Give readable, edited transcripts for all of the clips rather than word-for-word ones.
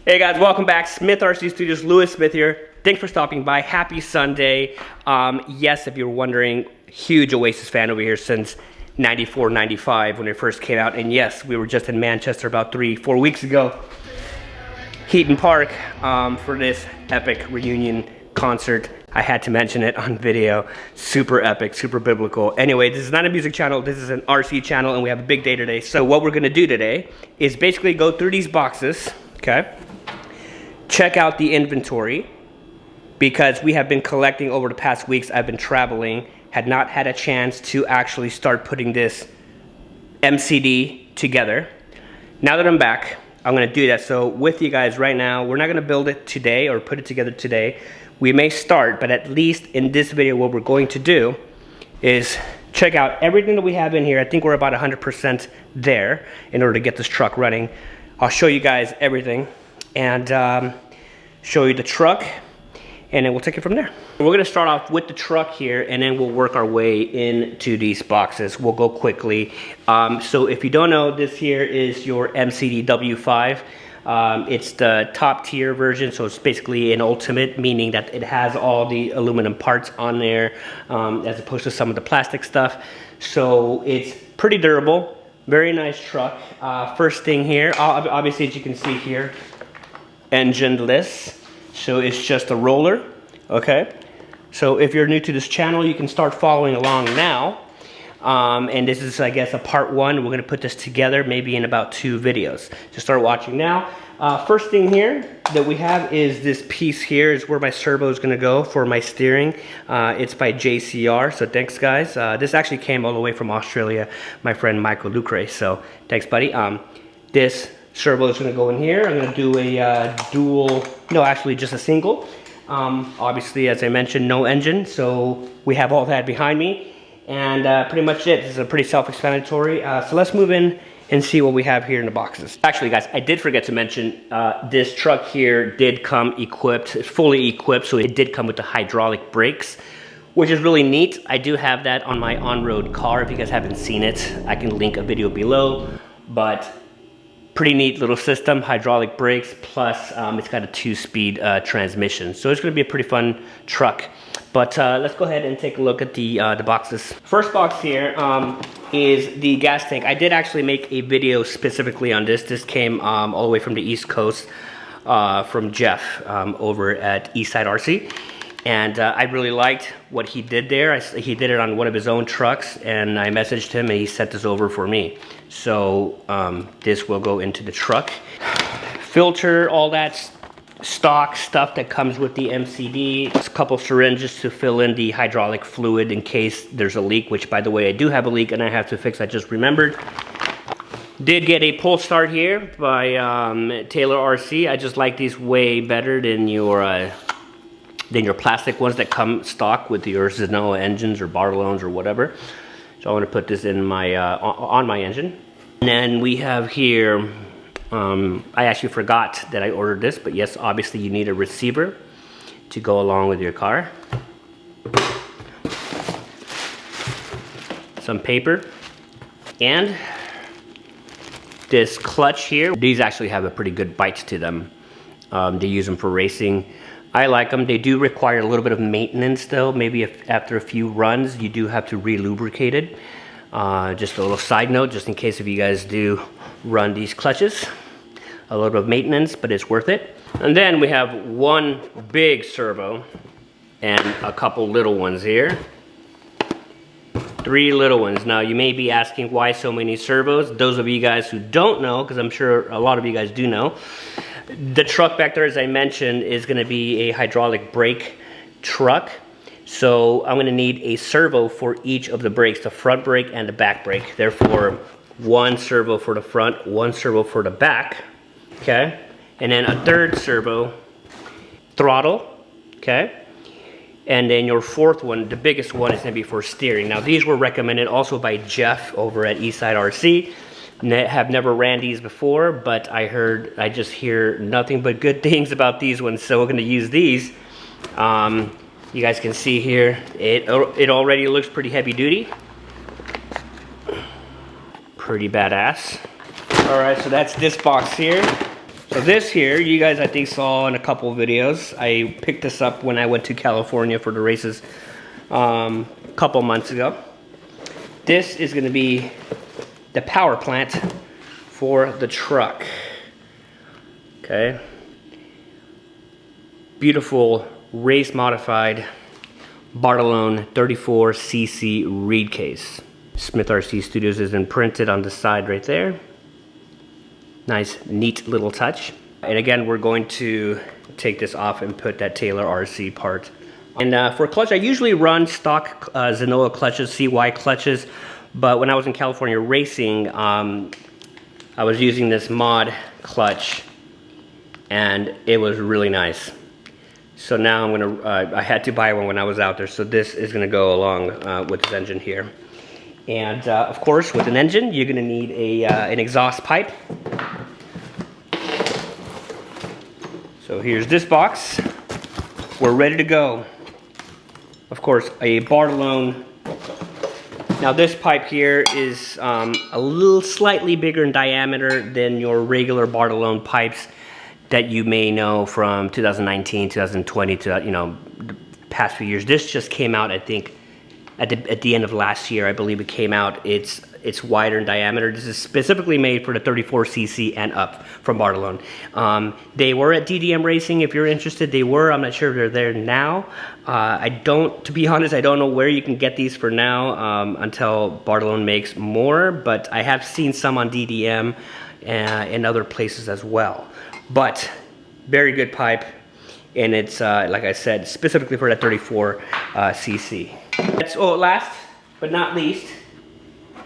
Hey guys, welcome back. Smith RC Studios, Lewis Smith here. Thanks for stopping by. Happy Sunday. Yes, if you're wondering, huge Oasis fan over here since 94, 95 when it first came out. And yes, we were just in Manchester about 3-4 weeks ago. Heaton Park for this epic reunion concert. I had to mention it on video. Super epic, super biblical. Anyway, this is not a music channel, this is an RC channel, and we have a big day today. So what we're gonna do today is basically go through these boxes, okay? Check out the inventory, because we have been collecting over the past weeks. I've been traveling, had not had a chance to actually start putting this MCD together. Now that I'm back, I'm gonna do that. So with you guys right now, we're not gonna build it today or put it together today. We may start, but at least in this video, what we're going to do is check out everything that we have in here. I think we're about 100% there in order to get this truck running. I'll show you guys everything and show you the truck, and then we'll take it from there. We're gonna start off with the truck here, and then we'll work our way into these boxes. We'll go quickly. So if you don't know, this here is your MCD W5. It's the top tier version, so it's basically an ultimate, meaning that it has all the aluminum parts on there, as opposed to some of the plastic stuff. So it's pretty durable, very nice truck. First thing here, obviously as you can see here, engineless, so it's just a roller, okay? So if you're new to this channel, you can start following along now. And this is, I guess, a part one. We're gonna put this together maybe in about 2 videos. So start watching now. First thing here that we have is this piece here is where my servo is gonna go for my steering. It's by JCR, so thanks guys. This actually came all the way from Australia, my friend Michael Lucre, so thanks buddy. This servo is gonna go in here. I'm gonna do a dual, no, actually just a single. Obviously, as I mentioned, no engine, so we have all that behind me. And pretty much it. This is a pretty self-explanatory. So let's move in and see what we have here in the boxes. Actually, guys, I did forget to mention, this truck here did come equipped, fully equipped, so it did come with the hydraulic brakes, which is really neat. I do have that on my on-road car. If you guys haven't seen it, I can link a video below, but pretty neat little system, hydraulic brakes, plus it's got a 2-speed transmission. So it's gonna be a pretty fun truck. But let's go ahead and take a look at the boxes. First box here is the gas tank. I did actually make a video specifically on this. This came all the way from the East Coast from Jeff over at Eastside RC. And I really liked what he did there. He did it on one of his own trucks, and I messaged him and he sent this over for me. So this will go into the truck. Filter, all that stock stuff that comes with the MCD. Just a couple syringes to fill in the hydraulic fluid in case there's a leak, which by the way, I do have a leak and I have to fix. I just remembered. Did get a pull start here by Taylor RC. I just like these way better than your plastic ones that come stock with your Zenoa engines or Barlones or whatever. So I want to put this in my on my engine. And then we have here, I actually forgot that I ordered this, but yes, obviously you need a receiver to go along with your car. Some paper. And this clutch here. These actually have a pretty good bite to them. They use them for racing. I like them. They do require a little bit of maintenance though. Maybe if after a few runs you do have to re-lubricate it. Just a little side note, just in case if you guys do run these clutches. A little bit of maintenance, but it's worth it. And then we have one big servo and a couple little ones here. 3 little ones. Now you may be asking why so many servos. Those of you guys who don't know, because I'm sure a lot of you guys do know, the truck back there, as I mentioned, is gonna be a hydraulic brake truck. So I'm gonna need a servo for each of the brakes, the front brake and the back brake. Therefore, 1 servo for the front, 1 servo for the back, okay? And then a 3rd servo throttle, okay? And then your 4th one, the biggest one, is gonna be for steering. Now these were recommended also by Jeff over at Eastside RC. Have never ran these before, but I just hear nothing but good things about these ones, so we're gonna use these. You guys can see here, it already looks pretty heavy duty. Pretty badass. All right, so that's this box here. So So this here, you guys I think saw in a couple of videos. I picked this up when I went to California for the races a couple months ago. This is going to be the power plant for the truck. Okay. Beautiful race modified Bartolone 34cc reed case. Smith RC Studios is imprinted on the side right there. Nice, neat little touch. And again, we're going to take this off and put that Taylor RC part. And for clutch, I usually run stock Zenoa clutches, CY clutches. But when I was in California racing, I was using this mod clutch, and it was really nice. So now I'm gonna, I had to buy one when I was out there, so this is gonna go along with this engine here. And of course, with an engine, you're gonna need an exhaust pipe. So here's this box. We're ready to go. Of course, a Bartolone. Now this pipe here is a little slightly bigger in diameter than your regular Bartolone pipes that you may know from 2019, 2020, to the past few years. This just came out, I think, at the end of last year. I believe it came out. It's wider in diameter. This is specifically made for the 34cc and up from Bartolone. They were at DDM Racing. If you're interested, they were. I'm not sure if they're there now. To be honest, I don't know where you can get these for now until Bartolone makes more. But I have seen some on DDM and other places as well. But very good pipe, and it's like I said, specifically for that 34cc. Last but not least,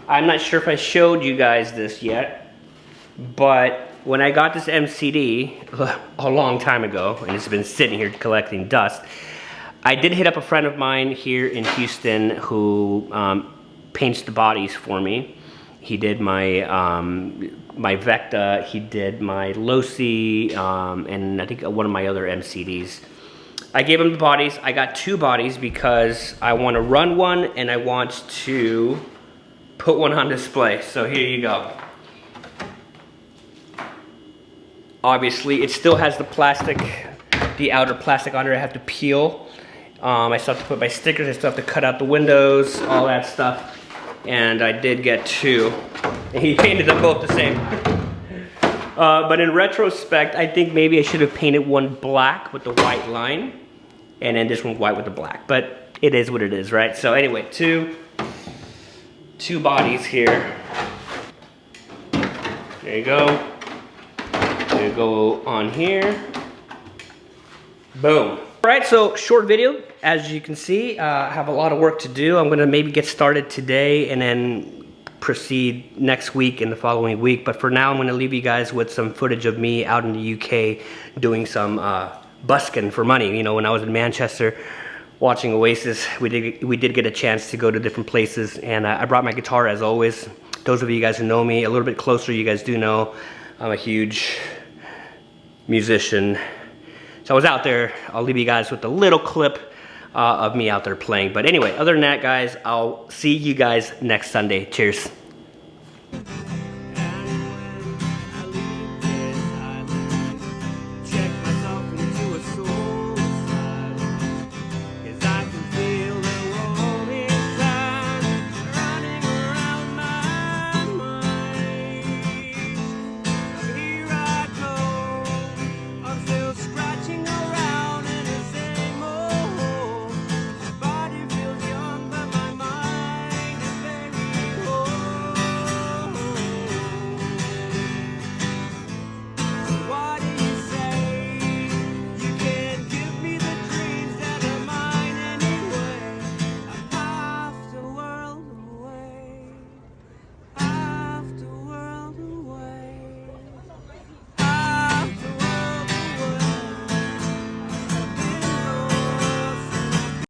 I'm not sure if I showed you guys this yet, but when I got this MCD a long time ago, and it's been sitting here collecting dust, I did hit up a friend of mine here in Houston who paints the bodies for me. He did my my Vecta, he did my Losi, and I think one of my other MCDs. I gave him the bodies. I got 2 bodies because I want to run one and I want to put one on display. So here you go. Obviously, it still has the plastic, the outer plastic on it. I have to peel. I still have to put my stickers. I still have to cut out the windows, all that stuff. And I did get 2. And he painted them both the same. But in retrospect, I think maybe I should have painted one black with the white line, and then this one white with the black. But it is what it is, right? So anyway, two bodies here. There you go. There you go on here. Boom. All right, so short video. As you can see, I have a lot of work to do. I'm gonna maybe get started today and then proceed next week and the following week. But for now, I'm gonna leave you guys with some footage of me out in the UK doing some busking for money. You know, when I was in Manchester watching Oasis, we did get a chance to go to different places, and I brought my guitar as always. Those of you guys who know me a little bit closer, you guys do know I'm a huge musician. So I was out there. I'll leave you guys with a little clip of me out there playing. But anyway, other than that, guys, I'll see you guys next Sunday. Cheers.